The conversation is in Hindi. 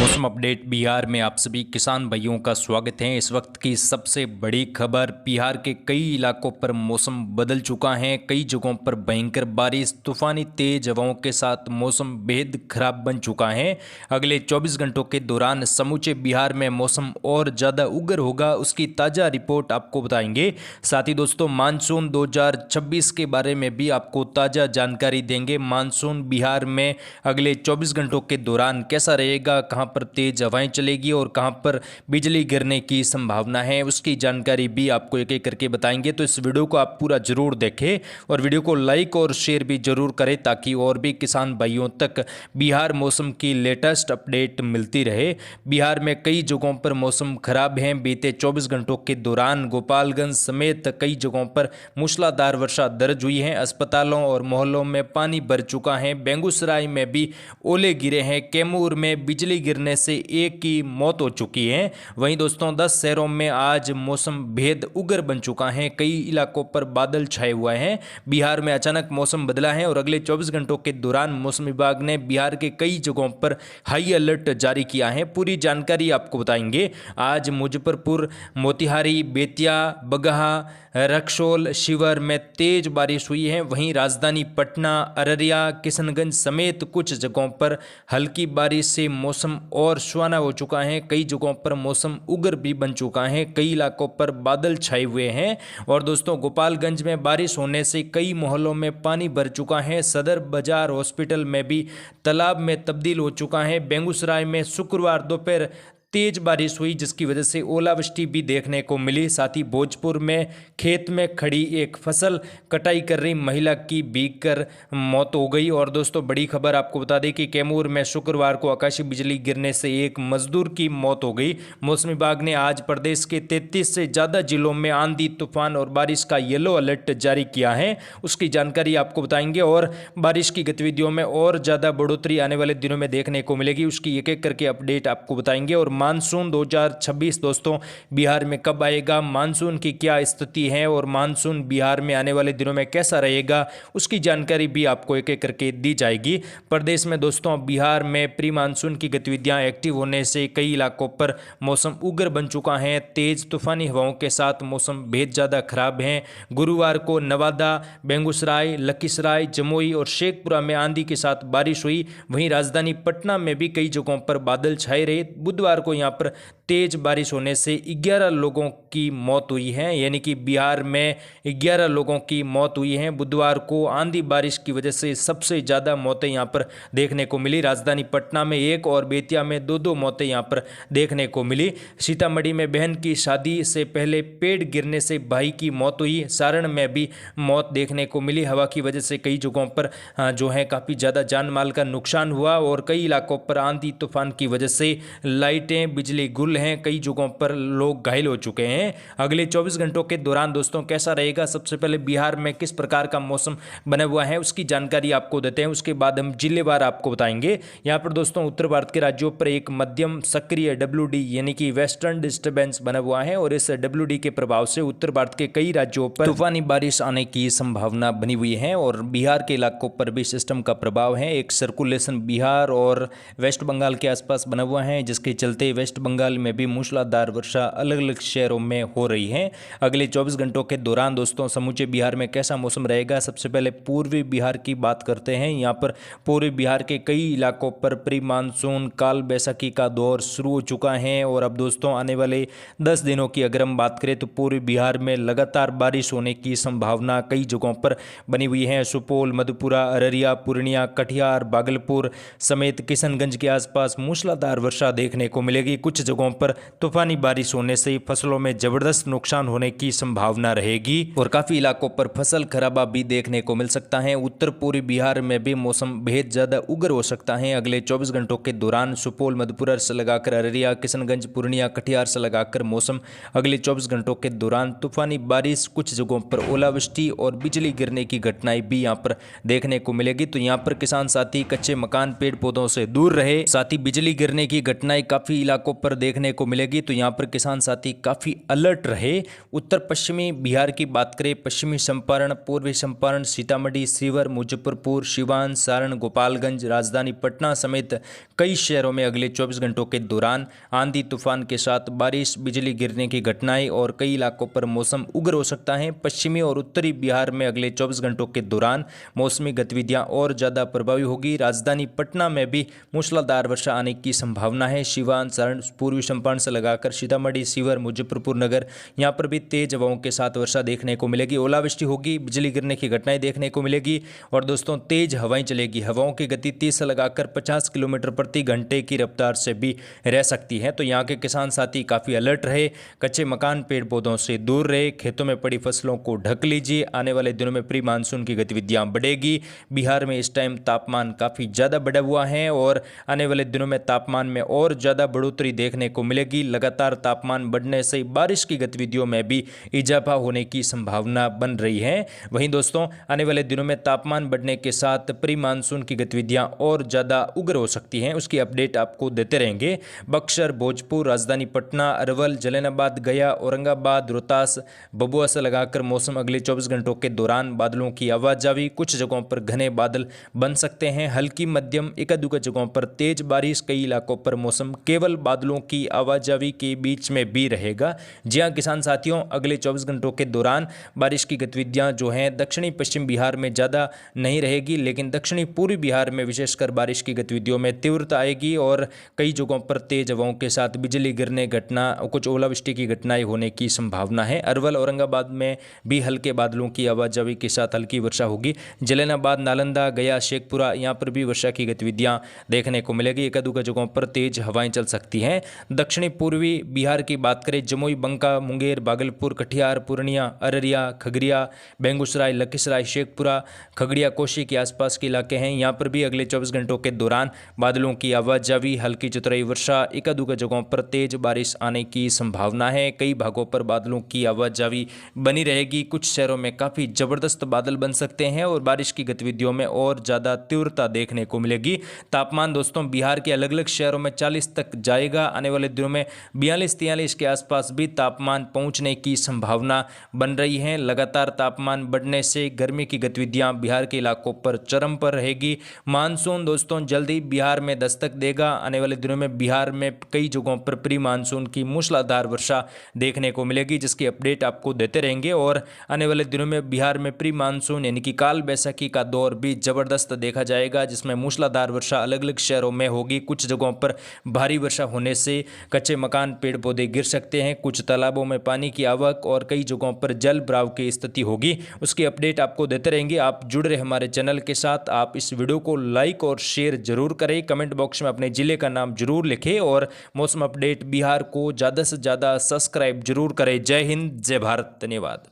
मौसम अपडेट बिहार में आप सभी किसान भाइयों का स्वागत है। इस वक्त की सबसे बड़ी खबर, बिहार के कई इलाकों पर मौसम बदल चुका है। कई जगहों पर भयंकर बारिश, तूफानी तेज हवाओं के साथ मौसम बेहद खराब बन चुका है। अगले 24 घंटों के दौरान समूचे बिहार में मौसम और ज़्यादा उग्र होगा, उसकी ताज़ा रिपोर्ट आपको बताएंगे। साथ ही दोस्तों मानसून 2026 के बारे में भी आपको ताज़ा जानकारी देंगे। मानसून बिहार में अगले 24 घंटों के दौरान कैसा रहेगा, कहां पर तेज हवाएं चलेगी और कहां पर बिजली गिरने की संभावना है, उसकी जानकारी भी आपको एक एक करके बताएंगे। तो इस वीडियो को आप पूरा जरूर देखें और वीडियो को लाइक और शेयर भी जरूर करें ताकि और भी किसान भाइयों तक बिहार मौसम की लेटेस्ट अपडेट मिलती रहे। बिहार में कई जगहों पर मौसम खराब है। बीते 24 घंटों के दौरान गोपालगंज समेत कई जगहों पर मूसलाधार वर्षा दर्ज हुई है। अस्पतालों और मोहल्लों में पानी भर चुका है। बेगूसराय में भी ओले गिरे हैं। कैमूर में बिजली गिरने से एक की मौत हो चुकी है। वहीं दोस्तों 10 शहरों में आज मौसम बेहद उग्र बन चुका है। कई इलाकों पर बादल छाए हुए हैं। बिहार में अचानक मौसम बदला है और अगले 24 घंटों के दौरान मौसम विभाग ने बिहार के कई जगहों पर हाई अलर्ट जारी किया है। पूरी जानकारी आपको बताएंगे। आज मुजफ्फरपुर, मोतिहारी, बेतिया, बगहा, रक्सौल, शिवहर में तेज बारिश हुई है। वहीं राजधानी पटना, अररिया, किशनगंज समेत कुछ जगहों पर हल्की बारिश से मौसम और सुहाना हो चुका है। कई जगहों पर मौसम उग्र भी बन चुका है। कई इलाकों पर बादल छाए हुए हैं। और दोस्तों गोपालगंज में बारिश होने से कई मोहल्लों में पानी भर चुका है। सदर बाजार हॉस्पिटल में भी तालाब में तब्दील हो चुका है। बेगूसराय में शुक्रवार दोपहर तेज बारिश हुई जिसकी वजह से ओलावृष्टि भी देखने को मिली। साथ ही भोजपुर में खेत में खड़ी एक फसल कटाई कर रही महिला की भीगकर मौत हो गई। और दोस्तों बड़ी खबर आपको बता दें कि कैमूर में शुक्रवार को आकाशीय बिजली गिरने से एक मजदूर की मौत हो गई। मौसम विभाग ने आज प्रदेश के 33 से ज़्यादा जिलों में आंधी, तूफान और बारिश का येलो अलर्ट जारी किया है। उसकी जानकारी आपको बताएंगे और बारिश की गतिविधियों में और ज़्यादा बढ़ोतरी आने वाले दिनों में देखने को मिलेगी, उसकी एक एक करके अपडेट आपको बताएंगे। और मानसून 2026 दोस्तों बिहार में कब आएगा, मानसून की क्या स्थिति है और मानसून बिहार में आने वाले दिनों में कैसा रहेगा, उसकी जानकारी भी आपको एक एक करके दी जाएगी। प्रदेश में दोस्तों बिहार में प्री मानसून की गतिविधियां एक्टिव होने से कई इलाकों पर मौसम उग्र बन चुका है। तेज तूफानी हवाओं के साथ मौसम बेहद ज़्यादा खराब है। गुरुवार को नवादा, बेगूसराय, लखीसराय, जमुई और शेखपुरा में आंधी के साथ बारिश हुई। वहीं राजधानी पटना में भी कई जगहों पर बादल छाए रहे। बुधवार को यहाँ पर तेज बारिश होने से 11 लोगों की मौत हुई है, यानी कि बिहार में 11 लोगों की मौत हुई है। बुधवार को आंधी बारिश की वजह से सबसे ज़्यादा मौतें यहाँ पर देखने को मिली। राजधानी पटना में 1 और बेतिया में 2 मौतें यहाँ पर देखने को मिली। सीतामढ़ी में बहन की शादी से पहले पेड़ गिरने से भाई की मौत हुई। सारण में भी मौत देखने को मिली। हवा की वजह से कई जगहों पर जो है काफ़ी ज़्यादा जान माल का नुकसान हुआ और कई इलाकों पर आंधी तूफान की वजह से लाइटें, बिजली गुल हैं। कई जगहों पर लोग घायल हो चुके हैं। अगले 24 घंटों के दौरान दोस्तों कैसा रहेगा, सबसे पहले बिहार में किस प्रकार का मौसम बना हुआ है उसकी जानकारी आपको देते हैं। उसके बाद हम जिलेवार आपको बताएंगे। यहाँ पर दोस्तों उत्तर भारत के राज्यों पर एक मध्यम सक्रिय WD यानी कि वेस्टर्न डिस्टर्बेंस बना हुआ है और इस WD के प्रभाव से उत्तर भारत के कई राज्यों पर तूफानी बारिश आने की संभावना बनी हुई है और बिहार के इलाकों पर भी सिस्टम का प्रभाव है। एक सर्कुलेशन बिहार और वेस्ट बंगाल के आसपास बना हुआ है जिसके चलते वेस्ट बंगाल में भी मूसलाधार वर्षा अलग अलग शहरों में हो रही है। अगले 24 घंटों के दौरान दोस्तों समूचे बिहार में कैसा मौसम रहेगा, सबसे पहले पूर्वी बिहार की बात करते हैं। यहाँ पर पूर्वी बिहार के कई इलाकों पर प्री मानसून काल बैसाखी का दौर शुरू हो चुका है और अब दोस्तों आने वाले 10 दिनों की अगर हम बात करें तो पूर्वी बिहार में लगातार बारिश होने की संभावना कई जगहों पर बनी हुई है। सुपौल, मधेपुरा, अररिया, पूर्णिया, कटिहार, भागलपुर समेत किशनगंज के आसपास मूसलाधार वर्षा देखने को मिलेगी। कुछ जगहों पर तूफानी बारिश होने से फसलों में जबरदस्त नुकसान होने की संभावना रहेगी और काफी इलाकों पर फसल खराबा भी देखने को मिल सकता है। उत्तर पूर्वी बिहार में भी मौसम बेहद ज्यादा उग्र हो सकता है। अगले 24 घंटों के दौरान सुपौल, मधेपुरा से लगाकर अररिया, किशनगंज, पूर्णिया, कटिहार से लगाकर मौसम अगले 24 घंटों के दौरान तूफानी बारिश, कुछ जगहों पर ओलावृष्टि और बिजली गिरने की घटनाएं भी यहाँ पर देखने को मिलेगी। तो यहाँ पर किसान साथी कच्चे मकान, पेड़ पौधों से दूर रहे। साथ ही बिजली गिरने की घटनाएं काफी इलाकों पर देखने देखने को मिलेगी। तो यहाँ पर किसान साथी काफ़ी अलर्ट रहे। उत्तर पश्चिमी बिहार की बात करें, पश्चिमी चंपारण, पूर्वी चंपारण, सीतामढ़ी, सीवर, मुजफ्फरपुर, सिवान, सारण, गोपालगंज, राजधानी पटना समेत कई शहरों में अगले 24 घंटों के दौरान आंधी तूफान के साथ बारिश, बिजली गिरने की घटनाएं और कई इलाकों पर मौसम उग्र हो सकता है। पश्चिमी और उत्तरी बिहार में अगले 24 घंटों के दौरान मौसमी गतिविधियां और ज़्यादा प्रभावी होगी। राजधानी पटना में भी मूसलाधार वर्षा आने की संभावना है। सिवान, सारण, पूर्वी चंपारण से लगाकर सीतामढ़ी, सीवर, मुजफ्फरपुर नगर, यहाँ पर भी तेज हवाओं के साथ वर्षा देखने को मिलेगी। ओलावृष्टि होगी, बिजली गिरने की घटनाएं देखने को मिलेगी और दोस्तों तेज हवाएं चलेगी। हवाओं की गति 30 से लगाकर 50 किलोमीटर प्रति घंटे की रफ्तार से भी रह सकती है। तो यहाँ के किसान साथी काफ़ी अलर्ट रहे। कच्चे मकान, पेड़ पौधों से दूर रहे। खेतों में पड़ी फसलों को ढक लीजिए। आने वाले दिनों में प्री मानसून की गतिविधियां बढ़ेगी। बिहार में इस टाइम तापमान काफ़ी ज़्यादा बढ़ा हुआ है और आने वाले दिनों में तापमान में और ज़्यादा बढ़ोतरी देखने को मिलेगी। लगातार तापमान बढ़ने से बारिश की गतिविधियों में भी इजाफा होने की संभावना बन रही है। वहीं दोस्तों आने वाले दिनों में तापमान बढ़ने के साथ प्री मानसून की गतिविधियां और ज़्यादा उग्र हो सकती हैं। उसकी अपडेट आपको देते रहेंगे। बक्सर, भोजपुर, राजधानी पटना, अरवल, जलालाबाद, गया, औरंगाबाद, रोहतास, भभुआ से लगाकर मौसम अगले 24 घंटों के दौरान बादलों की आवाजावी, कुछ जगहों पर घने बादल बन सकते हैं। हल्की मध्यम एकाध जगहों पर तेज बारिश, कई इलाकों पर मौसम केवल बादलों की आवाजावी के बीच में भी रहेगा। जी हाँ किसान साथियों, अगले 24 घंटों के दौरान बारिश की गतिविधियां जो हैं दक्षिणी पश्चिम बिहार में ज़्यादा नहीं रहेगी, लेकिन दक्षिणी पूर्वी बिहार में विशेषकर बारिश की गतिविधियों में तीव्रता आएगी और कई जगहों पर तेज हवाओं के साथ बिजली गिरने घटना, कुछ ओलावृष्टि की घटनाएं होने की संभावना है। अरवल, औरंगाबाद में भी हल्के बादलों की आवाजावी के साथ हल्की वर्षा होगी। जलालाबाद, नालंदा, गया, शेखपुरा, यहाँ पर भी वर्षा की गतिविधियां देखने को मिलेगी। एक आध जगहों पर तेज हवाएं चल सकती हैं। दक्षिणी पूर्वी बिहार की बात करें, जमुई, बंका, मुंगेर, भागलपुर, कटिहार, पूर्णिया, अररिया, खगड़िया, बेगूसराय, लखीसराय, शेखपुरा, खगड़िया, कोसी के आसपास के इलाके हैं। यहाँ पर भी अगले 24 घंटों के दौरान बादलों की आवाजावी, हल्की चतुराई वर्षा, एक आध जगहों पर तेज बारिश आने की संभावना है। कई भागों पर बादलों की आवाजावी बनी रहेगी। कुछ शहरों में काफ़ी ज़बरदस्त बादल बन सकते हैं और बारिश की गतिविधियों में और ज़्यादा तीव्रता देखने को मिलेगी। तापमान दोस्तों बिहार के अलग अलग शहरों में 40 तक जाएगा। आने वाले दिनों में 42-43 के आसपास भी तापमान पहुंचने की संभावना बन रही है। लगातार तापमान बढ़ने से गर्मी की गतिविधियां बिहार के इलाकों पर चरम पर रहेगी। मानसून दोस्तों जल्दी बिहार में दस्तक देगा। आने वाले दिनों में बिहार में कई जगहों पर प्री मानसून की मूसलाधार वर्षा देखने को मिलेगी, जिसकी अपडेट आपको देते रहेंगे। और आने वाले दिनों में बिहार में प्री मानसून यानी कि काल बैसाखी का दौर भी जबरदस्त देखा जाएगा, जिसमें मूसलाधार वर्षा अलग अलग शहरों में होगी। कुछ जगहों पर भारी वर्षा होने से कच्चे मकान, पेड़ पौधे गिर सकते हैं। कुछ तालाबों में पानी की आवक और कई जगहों पर जल भराव की स्थिति होगी। उसकी अपडेट आपको देते रहेंगे। आप जुड़ रहे हमारे चैनल के साथ। आप इस वीडियो को लाइक और शेयर जरूर करें। कमेंट बॉक्स में अपने जिले का नाम जरूर लिखें और मौसम अपडेट बिहार को ज़्यादा से ज़्यादा सब्सक्राइब जरूर करें। जय हिंद, जय भारत, धन्यवाद।